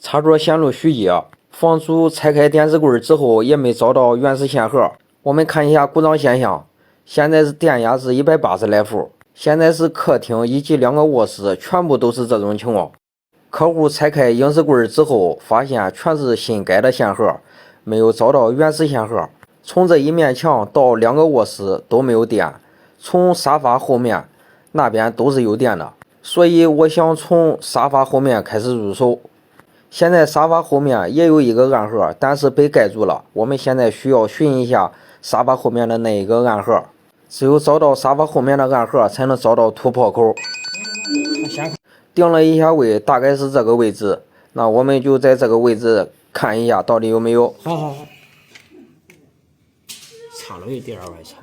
插座线路虚接，房主拆开电子柜之后也没找到原始线盒。我们看一下故障现象，现在是电压是180来伏，现在是客厅以及2个卧室全部都是这种情况。客户拆开影视柜之后，发现全是新改的线盒，没有找到原始线盒。从这一面墙到2个卧室都没有电，从沙发后面那边都是有电的，所以我想从沙发后面开始入手。现在沙发后面也有一个暗盒，但是被盖住了。我们现在需要寻一下沙发后面的那一个暗盒，只有找到沙发后面的暗盒，才能找到突破口。定了一下位，大概是这个位置。那我们就在这个位置看一下到底有没有。好，差了一点儿，我操！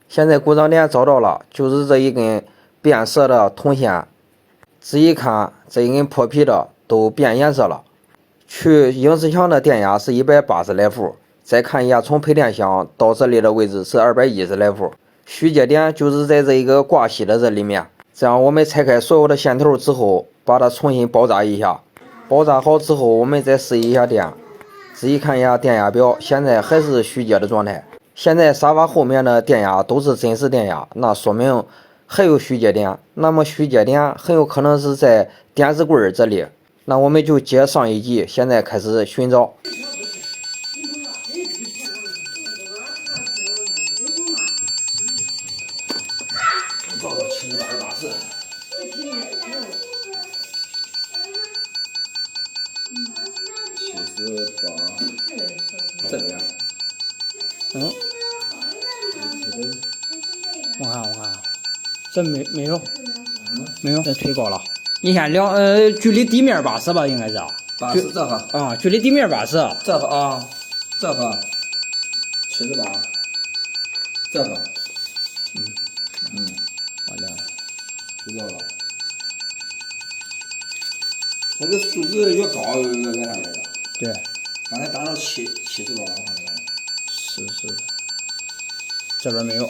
现在故障点找到了，就是这一根变色的铜线。仔细看，这一根破皮的都变颜色了。去影视墙的电压是180来伏，再看一下从配电箱到这里的位置是210来伏。虚接点就是在这一个挂锡的这里面。这样我们拆开所有的线头之后，把它重新包扎一下。包扎好之后，我们再试一下电。仔细看一下电压表，现在还是虚接的状态。现在沙发后面的电压都是真实电压，那说明还有虚接点。那么虚接点很有可能是在电视柜这里。那我们就接上一集，现在开始寻找。这边。我看，这没有，没有，这忒高了。你看距离地面80吧，应该是。80这个啊，距离地面80。这个啊，这个78，这个，完了，知道了。它这数字越高越啥来着？对，刚才达到70多了，我看那个。是，这边没有。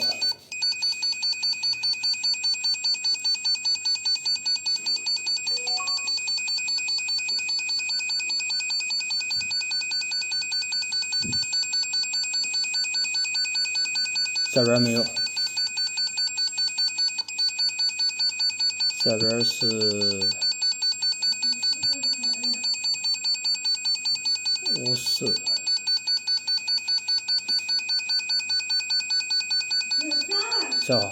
这边没有，这边是54，这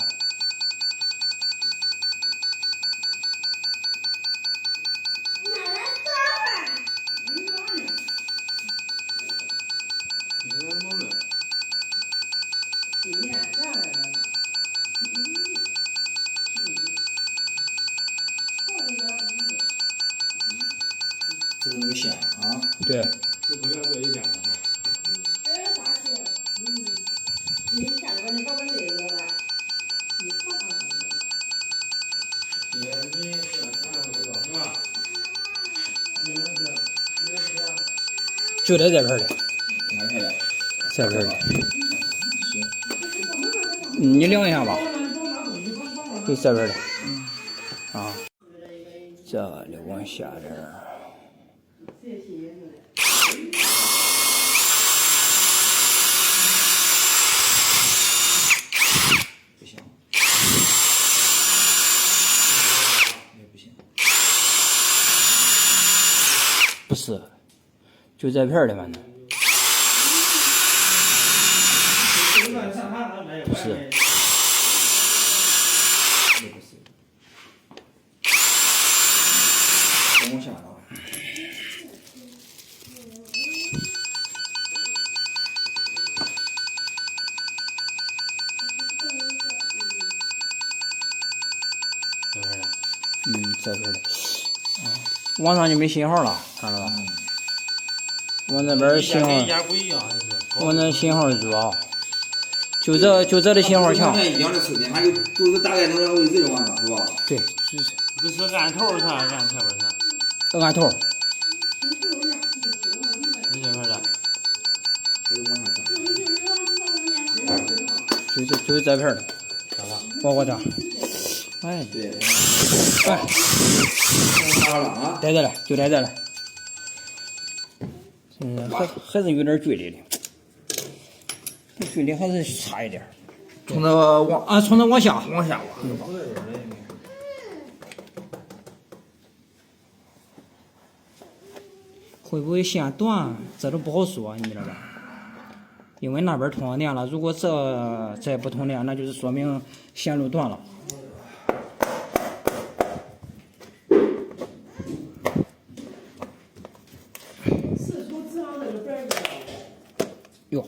这是有线啊。对。就在这边的，这边的。行。你量一下吧。就这边的。啊。这里往下点儿。不行。也不行。不是，就这片的，反正。不是。往下了。这边的。网上就没信号了，看着吧？我那边信号，我那信号主要，就这的信号强。一样的磁片，它就是大概那个位置就完了，是吧？对，就是。不是按头儿是吧？按前边儿是。按头。就是这片儿的，我这，哎，对，哎，好了啊，在这了，就在这了。还是有点距离的，这距离还是差一点。从这从这往下挖。会不会线短，这都不好说，你知道吧？因为那边通上电了，如果这不通电，那就是说明线路断了。哟。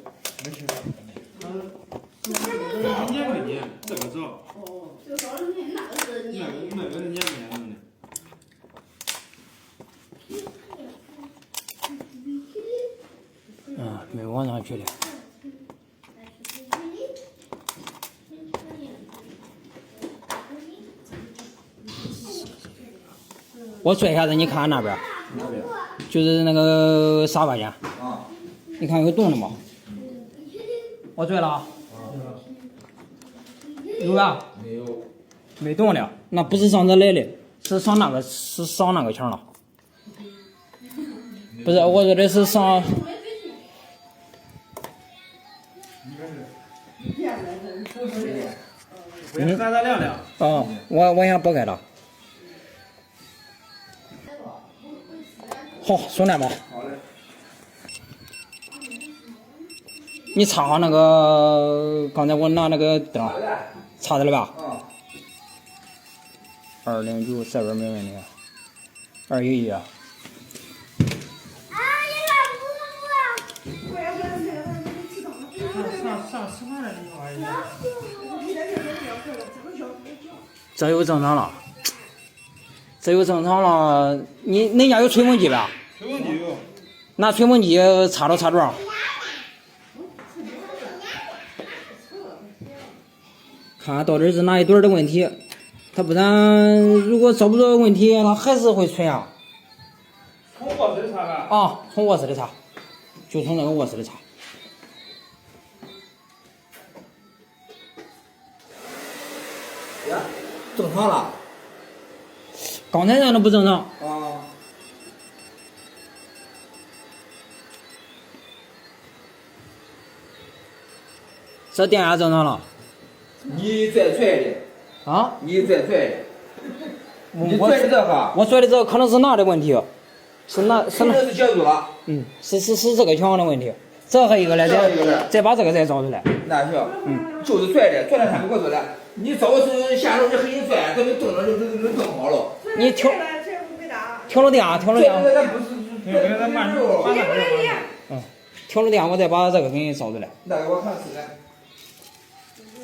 粘没粘？这个知道。哦，就说你那个是粘的。那个是粘没粘的？没往上去的。我拽一下子，你看看那边，就是那个沙发间，你看有动的吗？我拽了啊。有吧？没有。没动的，那不是上这来的，是上那个墙了。不是，我说的是上。咱亮亮。哦，我先拨开它。好，松点吧。好嘞。你插上那个，刚才我拿那个灯，插的了吧？209这边没问题。211啊。上吃饭了，你好意思？这又正常了，这又正常了。恁家有吹风机吧？吹风机有。拿吹风机插到插座。看看到底是哪一对的问题，它不然如果找不着问题，它还是会吹啊。从卧室插吧。啊，从卧室里插，就从那个卧室里插。呀，正常了。刚才那都不正常。啊。这电压正常了。你再拽的。啊？你再拽的。你拽的这个。我拽的这个可能是哪的问题？是哪？可能是接住了。是这个墙的问题。这还一个来，再把这个再找出来。那行。就是拽的看不过去了。你找是下楼你狠一拽，等你动了就更好了。你停了电，那不是。停了电，我再把这个给你找出来。那个我看是的。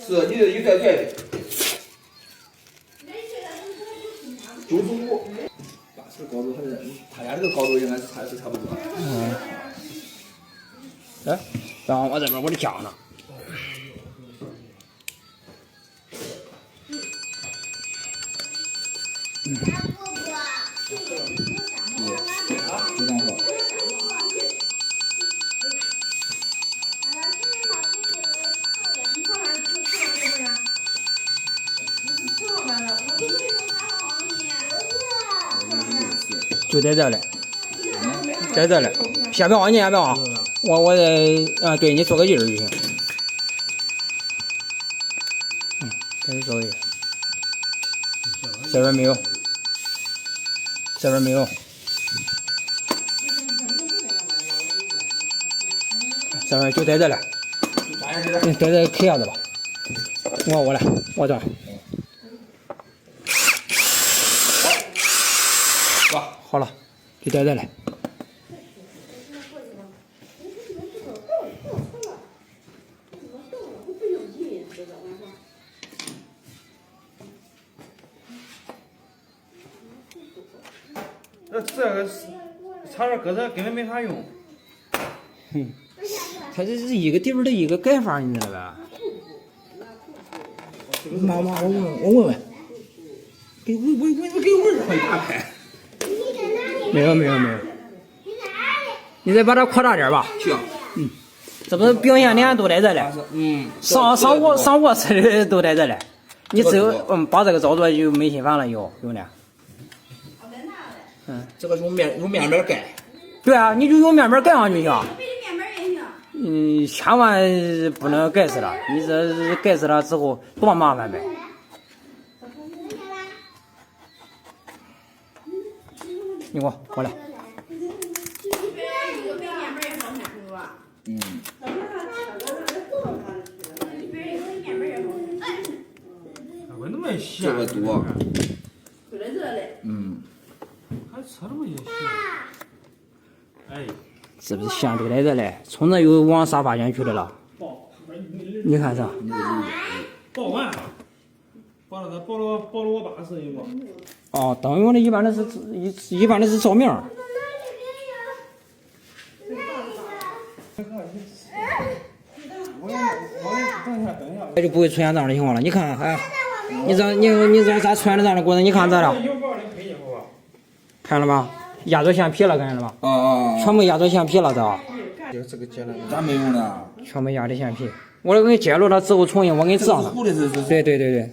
是你这一拽的。95。这高度他俩这个高度应该是差不多。哎，然后我这边我的夹呢。就这样说。就在这里，在这里，先别往，你先别往，我再对你做个印儿就行。再做一个，这边没有，这边没有，这边就在这里，你在这开下子吧，我来，我这。好了，就在这里。这个插着搁这根本没法用。它这是一个地方的一个改法，你知道吧？妈，我问问，给我儿子打开。没有，你再把它扩大点吧。行。这不是表现脸都在这嘞，上卧室的都在这嘞。你只有把这个照着就没心烦了，有呢。这个用面盖。对啊，你就用面盖上就行。面也行。千万不能盖死了，你这盖死了之后多麻烦呗。你给我过来。为那么细这个多。还扯那么些细。哎，是不是线都在这嘞？从这又往沙发间去的了。你看啥？包完，包了我爸是一个。哦，灯用的一般的是照明。这就不会出现这样的情况了。你看，哎，你这咋出现的这样的过程？你看这了，看了吧？压着线皮了，看见了吧？全部压着线皮了，这个接了，咋没用呢？全部压的线皮。我给你揭露了之后，重新我给你治上了。对。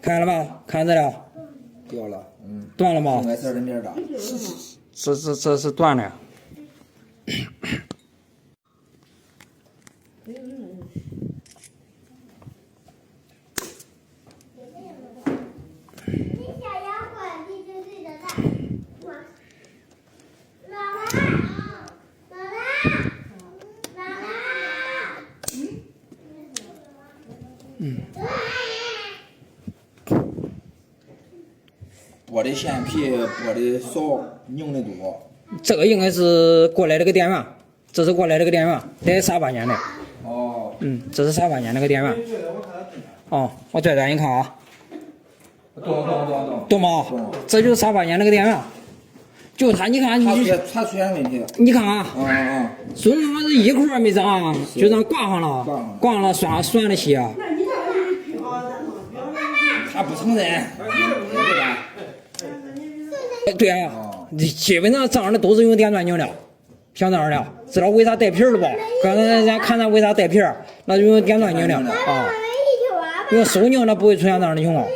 看见了吧？看这了。掉了，断了吗？应该是2.2的。这是断的。剥的线皮剥的少，拧的多。这个应该是过来这个电源，这是过来这个电源，在沙发间的。这是沙发间那个电源。我对对，你看啊。懂吗？这就是沙发间那个电源。就它，你看它出现问题。你看啊。中间是一块没长，就这样挂上了，拴的细。它不承认。对啊，基本上这样的都是用电钻拧的，像这样的，知道为啥带皮了不？刚才人家看咱为啥带皮，那就用电钻拧的啊。用手拧的不会出现这样的情况。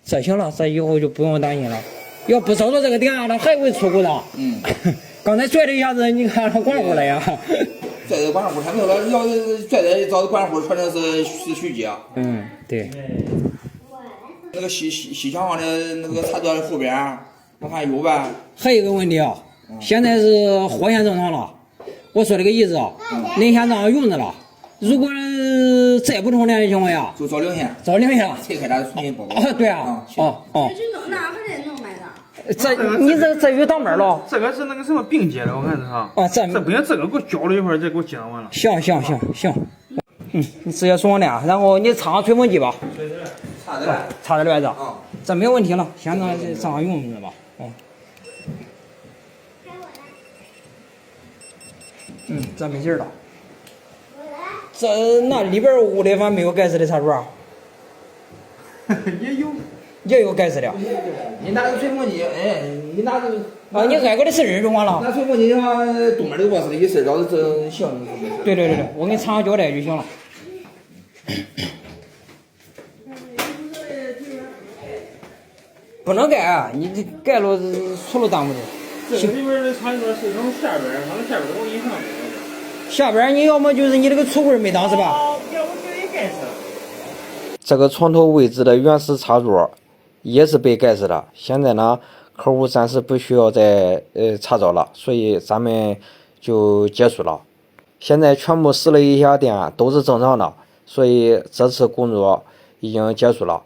这行了，这以后就不用担心了。要不找到这个点，它还会出故障。刚才拽了一下子，你看它管户了呀。拽的管户，他那个要拽的找管户，反正是虚假。对。那个细墙上的那个插座后边，我看有呗。还有一个问题啊，现在是火线正常了。我说这个意思啊，您先这样用着了。如果再不充电的情况下，就找零线。拆开它重新包。对啊。这弄哪还得弄买的？你这有挡门了。这个是那个什么并接的，我看是哈。这不行，这个给我搅了一会儿，再给我接上完了。行。你直接送电，然后你插上吹风机吧。插在外头。这没有问题了，现在这样用着吧。这没劲了。这那里边屋里反正没有盖式的插座。也有盖式的。你拿个吹风机，你拿个你挨个的试试就完了。拿吹风机往东边的卧室里一试，要是真行。对，我给你插上胶带就行了。不能盖，你这盖了除了耽误的。这个里边的插座是从下边，它的下边我给你上边。下边你要么就是你这个橱柜没当是吧？这个床头位置的原始插座也是被盖死的。现在呢，客户暂时不需要再查找了，所以咱们就结束了。现在全部试了一下电，都是正常的，所以这次工作已经结束了。